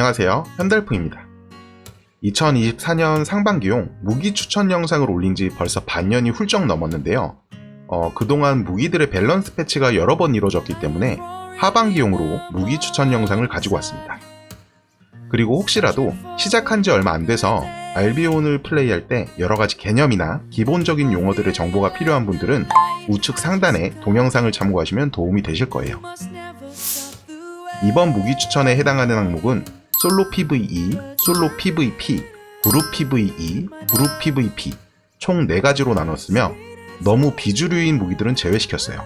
안녕하세요, 현달프입니다. 2024년 상반기용 무기 추천 영상을 올린 지 벌써 반년이 훌쩍 넘었는데요. 그동안 무기들의 밸런스 패치가 여러 번 이루어졌기 때문에 하반기용으로 무기 추천 영상을 가지고 왔습니다. 그리고 혹시라도 시작한 지 얼마 안 돼서 알비온을 플레이할 때 여러가지 개념이나 기본적인 용어들의 정보가 필요한 분들은 우측 상단에 동영상을 참고하시면 도움이 되실 거예요. 이번 무기 추천에 해당하는 항목은 솔로 PVE, 솔로 PVP, 그룹 PVE, 그룹 PVP 총 4가지로 나눴으며 너무 비주류인 무기들은 제외시켰어요.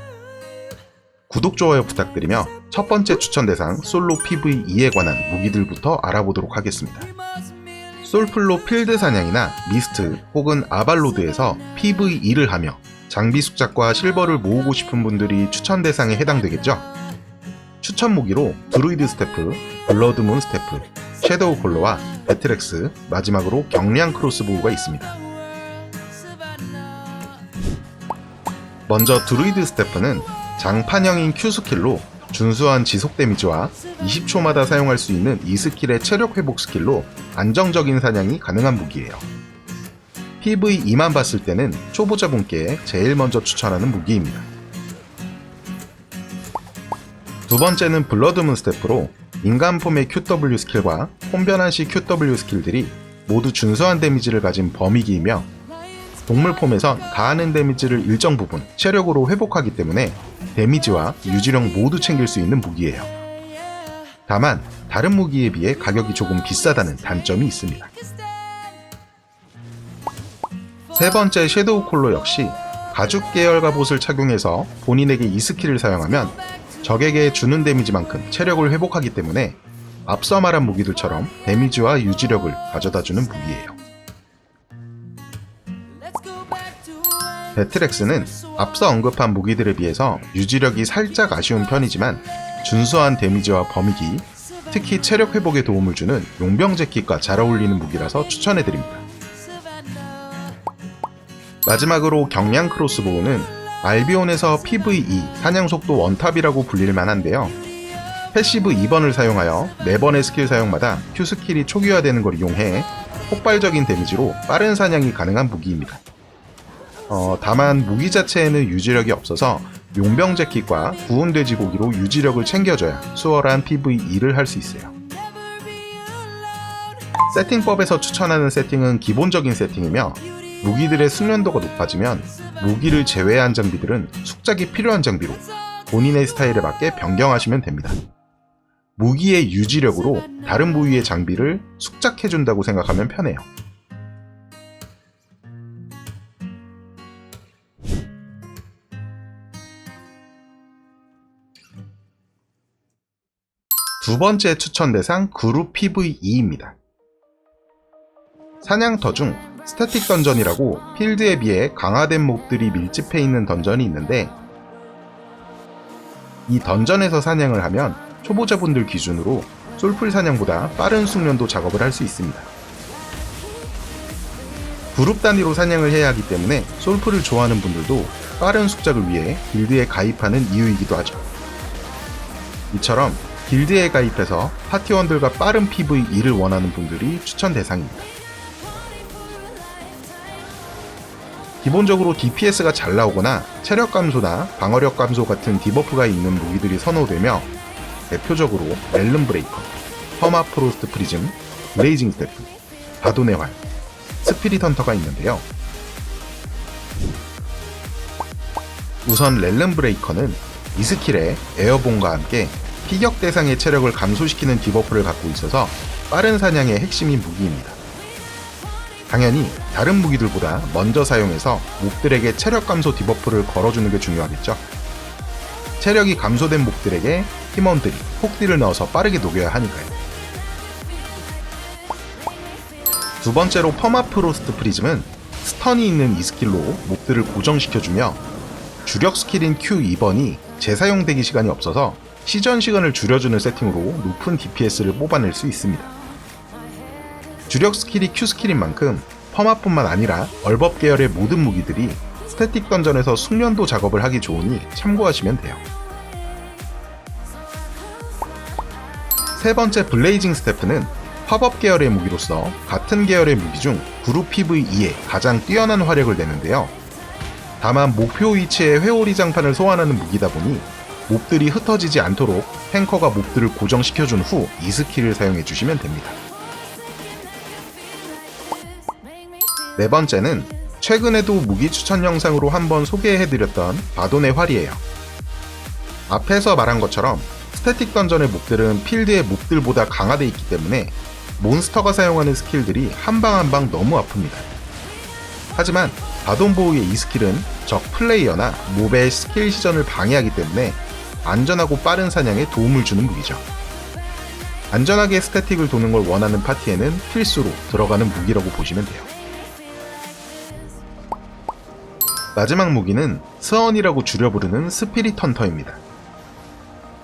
구독, 좋아요 부탁드리며 첫 번째 추천 대상 솔로 PVE에 관한 무기들부터 알아보도록 하겠습니다. 솔플로 필드 사냥이나 미스트 혹은 아발로드에서 PVE를 하며 장비 숙작과 실버를 모으고 싶은 분들이 추천 대상에 해당되겠죠? 추천 무기로 드루이드 스태프, 블러드문 스태프, 섀도우 콜러와 배트렉스, 마지막으로 경량 크로스보우가 있습니다. 먼저 드루이드 스태프는 장판형인 Q 스킬로 준수한 지속 데미지와 20초마다 사용할 수 있는 이 스킬의 체력 회복 스킬로 안정적인 사냥이 가능한 무기예요. PVE만 봤을 때는 초보자분께 제일 먼저 추천하는 무기입니다. 두 번째는 블러드문 스태프로 인간 폼의 QW 스킬과 혼변한 시 QW 스킬들이 모두 준수한 데미지를 가진 범위기이며 동물 폼에선 가하는 데미지를 일정 부분 체력으로 회복하기 때문에 데미지와 유지력 모두 챙길 수 있는 무기예요. 다만 다른 무기에 비해 가격이 조금 비싸다는 단점이 있습니다. 세 번째 섀도우 콜러 역시 가죽 계열 갑옷을 착용해서 본인에게 이 스킬을 사용하면 적에게 주는 데미지만큼 체력을 회복하기 때문에 앞서 말한 무기들처럼 데미지와 유지력을 가져다주는 무기예요. 배트렉스는 앞서 언급한 무기들에 비해서 유지력이 살짝 아쉬운 편이지만 준수한 데미지와 범위기, 특히 체력 회복에 도움을 주는 용병 재킷과 잘 어울리는 무기라서 추천해드립니다. 마지막으로 경량 크로스보우는 알비온에서 PVE, 사냥속도 원탑이라고 불릴 만한데요. 패시브 2번을 사용하여 4번의 스킬 사용마다 Q 스킬이 초기화되는 걸 이용해 폭발적인 데미지로 빠른 사냥이 가능한 무기입니다. 다만 무기 자체에는 유지력이 없어서 용병 재킷과 구운 돼지고기로 유지력을 챙겨줘야 수월한 PVE를 할 수 있어요. 세팅법에서 추천하는 세팅은 기본적인 세팅이며 무기들의 숙련도가 높아지면 무기를 제외한 장비들은 숙작이 필요한 장비로 본인의 스타일에 맞게 변경하시면 됩니다. 무기의 유지력으로 다른 부위의 장비를 숙작해준다고 생각하면 편해요. 두 번째 추천 대상 그룹 PVE입니다. 사냥터 중 스태틱 던전이라고 필드에 비해 강화된 몹들이 밀집해 있는 던전이 있는데 이 던전에서 사냥을 하면 초보자분들 기준으로 솔플 사냥보다 빠른 숙련도 작업을 할 수 있습니다. 그룹 단위로 사냥을 해야 하기 때문에 솔플을 좋아하는 분들도 빠른 숙작을 위해 길드에 가입하는 이유이기도 하죠. 이처럼 길드에 가입해서 파티원들과 빠른 PVE를 원하는 분들이 추천 대상입니다. 기본적으로 DPS가 잘 나오거나 체력 감소나 방어력 감소 같은 디버프가 있는 무기들이 선호되며 대표적으로 렐름 브레이커, 퍼마프로스트 프리즘, 블레이징 스태프, 바돈의 활, 스피릿 헌터가 있는데요. 우선 렐름 브레이커는 이 스킬에 에어본과 함께 피격 대상의 체력을 감소시키는 디버프를 갖고 있어서 빠른 사냥의 핵심인 무기입니다. 당연히 다른 무기들보다 먼저 사용해서 몹들에게 체력 감소 디버프를 걸어주는 게 중요하겠죠. 체력이 감소된 몹들에게 팀원들이 폭딜을 넣어서 빠르게 녹여야 하니까요. 두 번째로 퍼마프로스트 프리즘은 스턴이 있는 이 스킬로 몹들을 고정시켜주며 주력 스킬인 Q2번이 재사용 대기 시간이 없어서 시전 시간을 줄여주는 세팅으로 높은 DPS를 뽑아낼 수 있습니다. 주력 스킬이 Q 스킬인 만큼 퍼마뿐만 아니라 얼법 계열의 모든 무기들이 스태틱 던전에서 숙련도 작업을 하기 좋으니 참고하시면 돼요. 세 번째 블레이징 스태프는 팝업 계열의 무기로서 같은 계열의 무기 중 그룹 PVE에 가장 뛰어난 화력을 내는데요. 다만 목표 위치에 회오리 장판을 소환하는 무기다 보니 몹들이 흩어지지 않도록 탱커가 몹들을 고정시켜준 후 이 스킬을 사용해주시면 됩니다. 네 번째는 최근에도 무기 추천 영상으로 한번 소개해드렸던 바돈의 활이에요. 앞에서 말한 것처럼 스태틱 던전의 몹들은 필드의 몹들보다 강화되어 있기 때문에 몬스터가 사용하는 스킬들이 한 방 한 방 너무 아픕니다. 하지만 바돈보우의 이 스킬은 적 플레이어나 몹의 스킬 시전을 방해하기 때문에 안전하고 빠른 사냥에 도움을 주는 무기죠. 안전하게 스태틱을 도는 걸 원하는 파티에는 필수로 들어가는 무기라고 보시면 돼요. 마지막 무기는 스언이라고 줄여 부르는 스피릿 헌터입니다.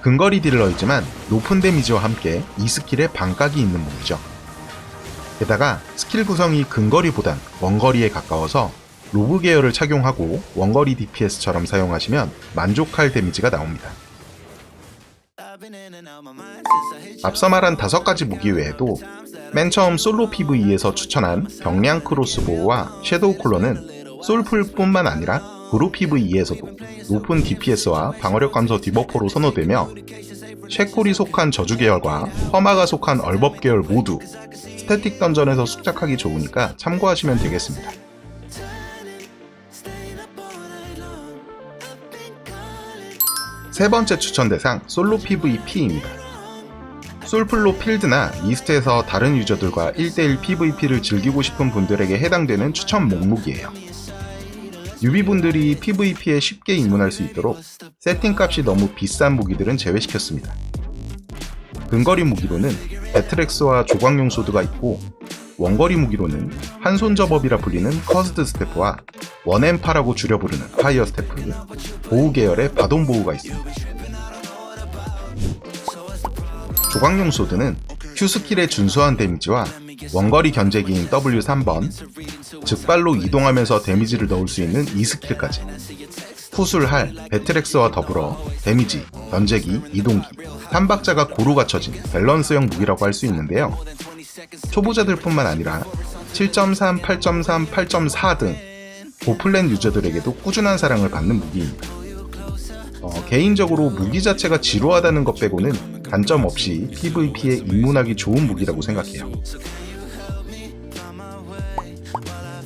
근거리 딜러이지만 높은 데미지와 함께 이 스킬에 반각이 있는 무기죠. 게다가 스킬 구성이 근거리보단 원거리에 가까워서 로브 계열을 착용하고 원거리 DPS처럼 사용하시면 만족할 데미지가 나옵니다. 앞서 말한 5가지 무기 외에도 맨 처음 솔로 PVE에서 추천한 경량 크로스보우와 섀도우 콜러는 솔풀뿐만 아니라 그룹 PVE에서도 높은 DPS와 방어력 감소 디버퍼로 선호되며 쉐콜이 속한 저주 계열과 허마가 속한 얼법 계열 모두 스태틱 던전에서 숙작하기 좋으니까 참고하시면 되겠습니다. 세 번째 추천 대상 솔로 PVP입니다. 솔플로 필드나 이스트에서 다른 유저들과 1대1 PVP를 즐기고 싶은 분들에게 해당되는 추천 목록이에요. 뉴비분들이 PVP에 쉽게 입문할 수 있도록 세팅값이 너무 비싼 무기들은 제외시켰습니다. 근거리 무기로는 배트렉스와 조광용 소드가 있고 원거리 무기로는 한손저법이라 불리는 커스드 스태프와 원엠파라고 줄여 부르는 파이어 스태프, 보우 계열의 바돈보우가 있습니다. 조광용 소드는 Q 스킬의 준수한 데미지와 원거리 견제기인 W3번, 즉발로 이동하면서 데미지를 넣을 수 있는 이 스킬까지 푸술할, 배트렉스와 더불어 데미지, 견제기, 이동기, 3박자가 고루 갖춰진 밸런스형 무기라고 할 수 있는데요. 초보자들 뿐만 아니라 7.3, 8.3, 8.4 등 고플랜 유저들에게도 꾸준한 사랑을 받는 무기입니다. 개인적으로 무기 자체가 지루하다는 것 빼고는 단점 없이 PVP에 입문하기 좋은 무기라고 생각해요.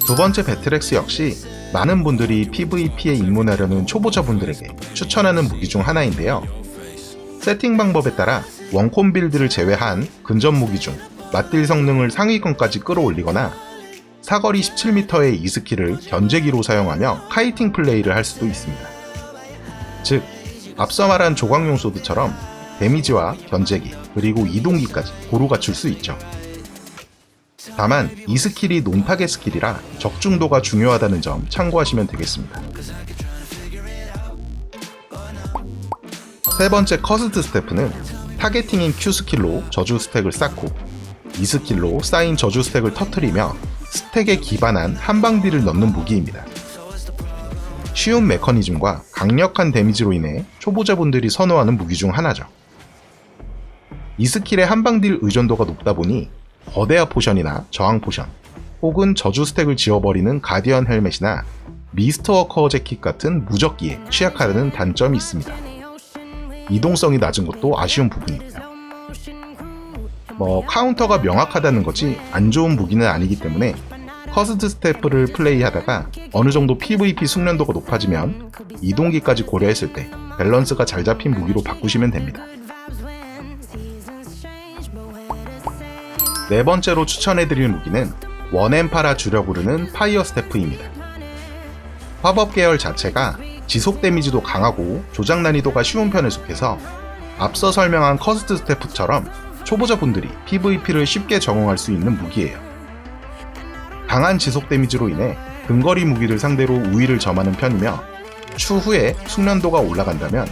두 번째 배트렉스 역시 많은 분들이 PVP에 입문하려는 초보자분들에게 추천하는 무기 중 하나인데요. 세팅 방법에 따라 원콤 빌드를 제외한 근접 무기 중 맞딜 성능을 상위권까지 끌어올리거나 사거리 17m의 이 스킬을 견제기로 사용하며 카이팅 플레이를 할 수도 있습니다. 즉, 앞서 말한 조광용 소드처럼 데미지와 견제기, 그리고 이동기까지 고루 갖출 수 있죠. 다만 이 스킬이 논타겟 스킬이라 적중도가 중요하다는 점 참고하시면 되겠습니다. 세 번째 커스트 스태프는 타겟팅인 Q 스킬로 저주 스택을 쌓고 이 스킬로 쌓인 저주 스택을 터뜨리며 스택에 기반한 한방딜을 넣는 무기입니다. 쉬운 메커니즘과 강력한 데미지로 인해 초보자분들이 선호하는 무기 중 하나죠. 이 스킬의 한방딜 의존도가 높다 보니 거대화 포션이나 저항 포션, 혹은 저주 스택을 지워버리는 가디언 헬멧이나 미스터 워커 재킷 같은 무적기에 취약하다는 단점이 있습니다. 이동성이 낮은 것도 아쉬운 부분이고요. 카운터가 명확하다는 거지 안 좋은 무기는 아니기 때문에 커스트 스태프를 플레이하다가 어느 정도 PVP 숙련도가 높아지면 이동기까지 고려했을 때 밸런스가 잘 잡힌 무기로 바꾸시면 됩니다. 네 번째로 추천해드릴 무기는 원엠파라 줄여 부르는 파이어 스태프입니다. 팝업 계열 자체가 지속 데미지도 강하고 조작 난이도가 쉬운 편에 속해서 앞서 설명한 커스트 스태프처럼 초보자분들이 PVP를 쉽게 적응할 수 있는 무기예요. 강한 지속 데미지로 인해 근거리 무기를 상대로 우위를 점하는 편이며 추후에 숙련도가 올라간다면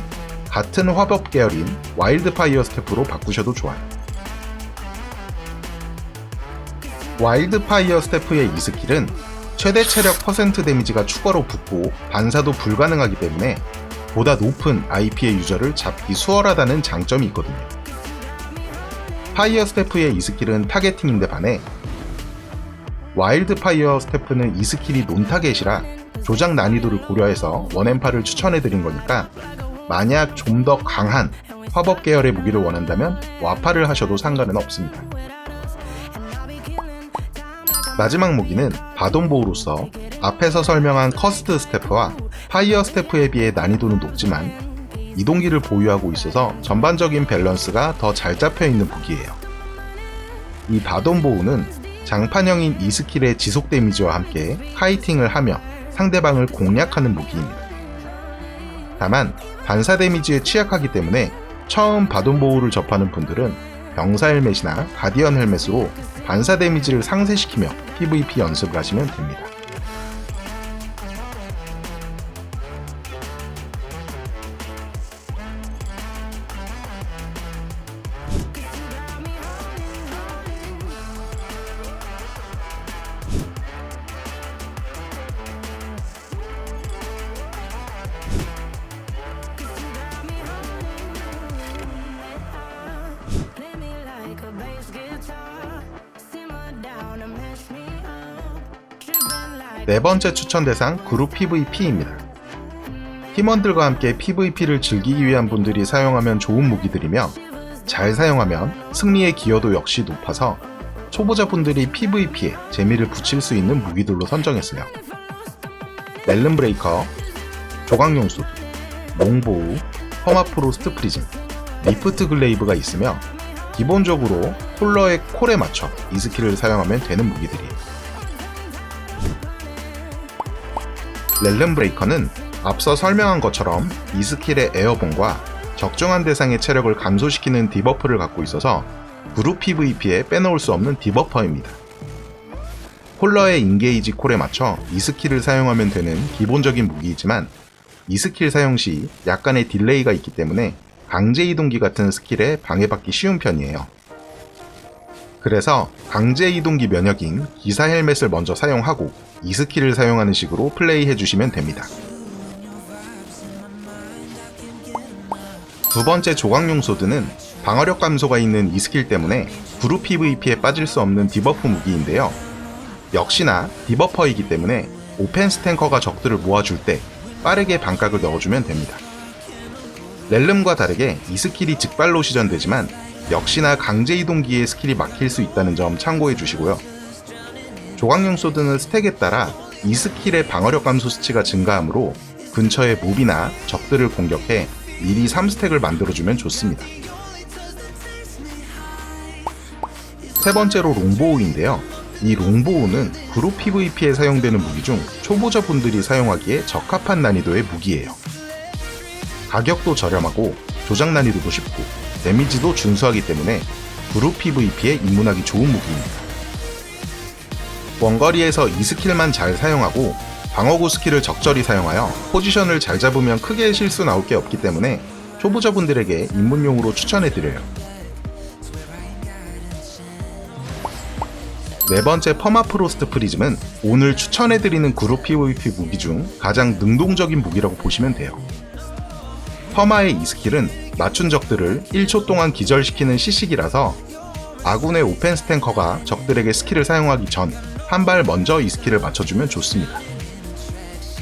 같은 화법 계열인 와일드 파이어 스태프로 바꾸셔도 좋아요. 와일드 파이어 스태프의 이 스킬은 최대 체력 퍼센트 데미지가 추가로 붙고 반사도 불가능하기 때문에 보다 높은 IP의 유저를 잡기 수월하다는 장점이 있거든요. 파이어 스태프의 이 스킬은 타겟팅인데 반해 와일드 파이어 스태프는 이 스킬이 논타겟이라 조작 난이도를 고려해서 원앤파를 추천해드린 거니까 만약 좀 더 강한 화법 계열의 무기를 원한다면 와파를 하셔도 상관은 없습니다. 마지막 무기는 바돈보우로서 앞에서 설명한 커스트 스태프와 파이어 스태프에 비해 난이도는 높지만 이동기를 보유하고 있어서 전반적인 밸런스가 더 잘 잡혀있는 무기예요. 이 바돈보우는 장판형인 이 스킬의 지속 데미지와 함께 카이팅을 하며 상대방을 공략하는 무기입니다. 다만 반사 데미지에 취약하기 때문에 처음 바돈보우를 접하는 분들은 병사 헬멧이나 가디언 헬멧으로 반사 데미지를 상쇄시키며 PVP 연습을 하시면 됩니다. 네 번째 추천 대상 그룹 PVP입니다. 팀원들과 함께 PVP를 즐기기 위한 분들이 사용하면 좋은 무기들이며 잘 사용하면 승리의 기여도 역시 높아서 초보자분들이 PVP에 재미를 붙일 수 있는 무기들로 선정했어요. 렐름 브레이커, 조각용수, 롱보우, 퍼마프로스트 프리즘, 리프트 글레이브가 있으며 기본적으로 콜러의 콜에 맞춰 이 스킬을 사용하면 되는 무기들이에요. 렐름 브레이커는 앞서 설명한 것처럼 이 스킬의 에어본과 적정한 대상의 체력을 감소시키는 디버프를 갖고 있어서 그룹 PVP에 빼놓을 수 없는 디버퍼입니다. 콜러의 인게이지 콜에 맞춰 이 스킬을 사용하면 되는 기본적인 무기이지만 이 스킬 사용 시 약간의 딜레이가 있기 때문에 강제 이동기 같은 스킬에 방해받기 쉬운 편이에요. 그래서 강제 이동기 면역인 기사 헬멧을 먼저 사용하고 이 스킬을 사용하는 식으로 플레이해 주시면 됩니다. 두 번째 조각용 소드는 방어력 감소가 있는 이 스킬 때문에 그룹 PVP에 빠질 수 없는 디버프 무기인데요. 역시나 디버퍼이기 때문에 오펜스 탱커가 적들을 모아줄 때 빠르게 반각을 넣어주면 됩니다. 렐름과 다르게 이 스킬이 즉발로 시전되지만 역시나 강제 이동기의 스킬이 막힐 수 있다는 점 참고해 주시고요. 조각용 소드는 스택에 따라 이 스킬의 방어력 감소 수치가 증가하므로 근처의 몹이나 적들을 공격해 미리 3스택을 만들어주면 좋습니다. 세 번째로 롱보우인데요. 이 롱보우는 그룹 PVP에 사용되는 무기 중 초보자분들이 사용하기에 적합한 난이도의 무기예요. 가격도 저렴하고 조작 난이도도 쉽고 데미지도 준수하기 때문에 그룹 PVP에 입문하기 좋은 무기입니다. 원거리에서 이 스킬만 잘 사용하고 방어구 스킬을 적절히 사용하여 포지션을 잘 잡으면 크게 실수 나올 게 없기 때문에 초보자분들에게 입문용으로 추천해드려요. 네 번째 퍼마프로스트 프리즘은 오늘 추천해드리는 그룹 PVP 무기 중 가장 능동적인 무기라고 보시면 돼요. 퍼마의 이 스킬은 맞춘 적들을 1초 동안 기절시키는 시식이라서 아군의 오펜스 탱커가 적들에게 스킬을 사용하기 전 한 발 먼저 이 스킬을 맞춰주면 좋습니다.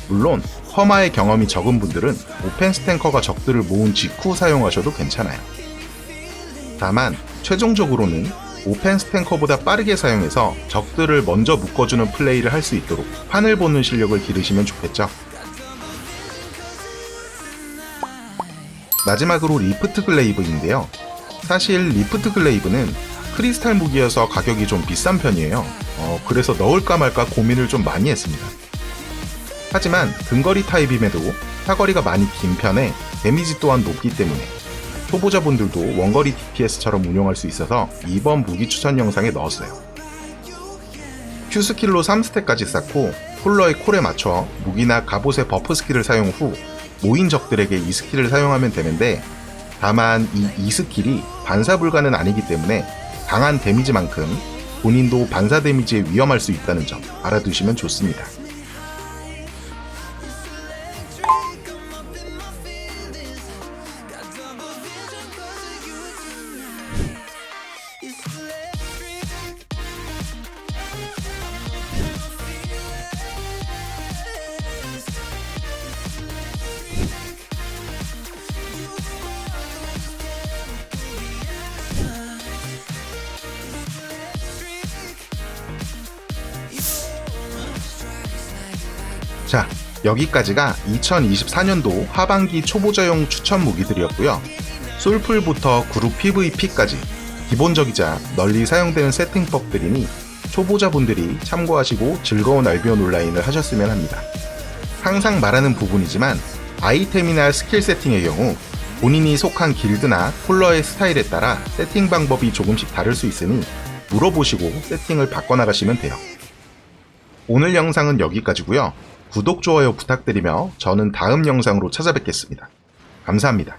물론 퍼마의 경험이 적은 분들은 오펜스 탱커가 적들을 모은 직후 사용하셔도 괜찮아요. 다만 최종적으로는 오펜스 탱커보다 빠르게 사용해서 적들을 먼저 묶어주는 플레이를 할 수 있도록 판을 보는 실력을 기르시면 좋겠죠. 마지막으로 리프트 글레이브인데요. 사실 리프트 글레이브는 크리스탈 무기여서 가격이 좀 비싼 편이에요. 그래서 넣을까 말까 고민을 좀 많이 했습니다. 하지만 근거리 타입임에도 사거리가 많이 긴 편에 데미지 또한 높기 때문에 초보자분들도 원거리 DPS처럼 운용할 수 있어서 이번 무기 추천 영상에 넣었어요. Q 스킬로 3스택까지 쌓고 콜러의 콜에 맞춰 무기나 갑옷의 버프 스킬을 사용 후 모인 적들에게 이 스킬을 사용하면 되는데 다만 이 스킬이 반사 불가는 아니기 때문에 강한 데미지만큼 본인도 반사 데미지에 위험할 수 있다는 점 알아두시면 좋습니다. 자, 여기까지가 2024년도 하반기 초보자용 추천 무기들이었고요. 솔풀부터 그룹 PVP까지 기본적이자 널리 사용되는 세팅법들이니 초보자분들이 참고하시고 즐거운 알비온 온라인을 하셨으면 합니다. 항상 말하는 부분이지만 아이템이나 스킬 세팅의 경우 본인이 속한 길드나 콜러의 스타일에 따라 세팅 방법이 조금씩 다를 수 있으니 물어보시고 세팅을 바꿔나가시면 돼요. 오늘 영상은 여기까지고요. 구독, 좋아요 부탁드리며 저는 다음 영상으로 찾아뵙겠습니다. 감사합니다.